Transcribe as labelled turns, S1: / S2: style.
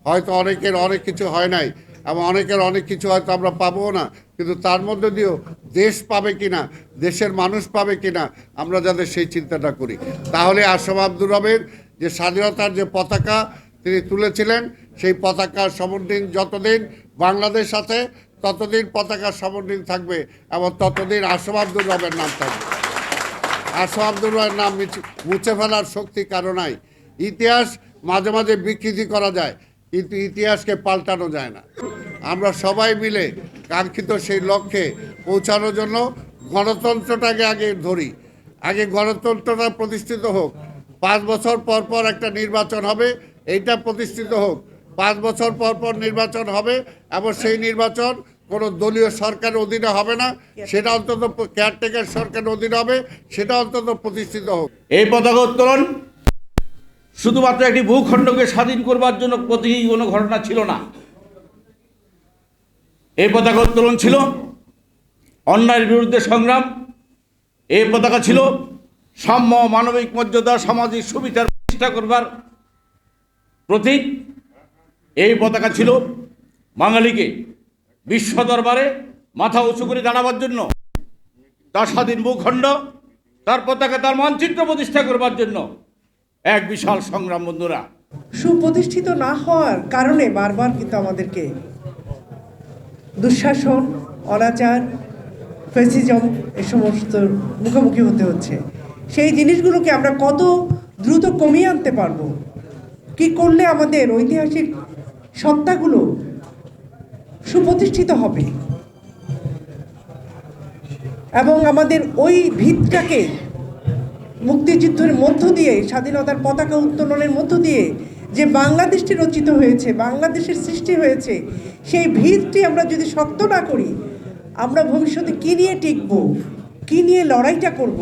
S1: হয়তো অনেকের অনেক কিছু হয় নাই এবং অনেকের অনেক কিছু হয়তো আমরা পাবো না, কিন্তু তার মধ্যে দিয়েও দেশ পাবে কিনা, দেশের মানুষ পাবে কিনা, আমরা যাদের সেই চিন্তাটা করি, তাহলে আশরাফ আব্দুর রবের যে স্বাধীনতার যে পতাকা তিনি তুলেছিলেন, সেই পতাকার সমন্বয় যতদিন বাংলাদেশ আছে ততদিন পতাকার সমন্বয় থাকবে এবং ততদিন আশরাফ আব্দুর রবের নাম থাকবে। আশরাফ আব্দুর রবের নাম মুছে ফেলার শক্তি কারো নাই। ইতিহাস মাঝে মাঝে বিকৃতি করা যায়, কিন্তু ইতিহাসকে পাল্টানো যায় না। আমরা সবাই মিলে কাঙ্ক্ষিত সেই লক্ষ্যে পৌঁছানোর জন্য গণতন্ত্রটাকে আগে ধরি, আগে গণতন্ত্রটা প্রতিষ্ঠিত হোক। 5 বছর পর পর একটা নির্বাচন হবে, এইটা প্রতিষ্ঠিত হোক। 5 বছর পর পর নির্বাচন হবে এবং সেই নির্বাচন কোনো দলীয় সরকারের অধীনে হবে না, সেটা অন্তত কেয়ারটেকার সরকারের অধীনে হবে, সেটা অন্তত প্রতিষ্ঠিত হোক।
S2: এই পতাকা উত্তোলন শুধুমাত্র একটি ভূখণ্ডকে স্বাধীন করবার জন্য প্রতিটি কোনো ঘটনা ছিল না। এই পতাকা উত্তোলন ছিল অন্যায়ের বিরুদ্ধে সংগ্রাম। এই পতাকা ছিল সাম্য, মানবিক মর্যাদা, সামাজিক সুবিচার প্রতিষ্ঠা করবার প্রতীক। এই পতাকা ছিল বাঙালিকে বিশ্ব দরবারে মাথা উঁচু করে দাঁড়াবার জন্য, তার স্বাধীন ভূখণ্ড, তার পতাকা, তার মানচিত্র প্রতিষ্ঠা করবার জন্য এক বিশাল সংগ্রাম। বন্ধুরা,
S3: সুপ্রতিষ্ঠিত না হওয়ার কারণে বারবার কিন্তু আমাদেরকে দুঃশাসন, অনাচার, ফ্যাসিজম এ সমস্ত মুখোমুখি হতে হচ্ছে। সেই জিনিসগুলোকে আমরা কত দ্রুত কমিয়ে আনতে পারবো, কি করলে আমাদের ঐতিহাসিক সত্তাগুলো সুপ্রতিষ্ঠিত হবে এবং আমাদের ওই ভিতটাকে মুক্তিযুদ্ধের মধ্য দিয়ে, স্বাধীনতার পতাকা উত্তোলনের মধ্য দিয়ে যে বাংলাদেশটি রচিত হয়েছে, বাংলাদেশের সৃষ্টি হয়েছে, সেই ভিতটি আমরা যদি শক্ত না করি, আমরা ভবিষ্যতে কী নিয়ে টিকবো, কী নিয়ে লড়াইটা করব।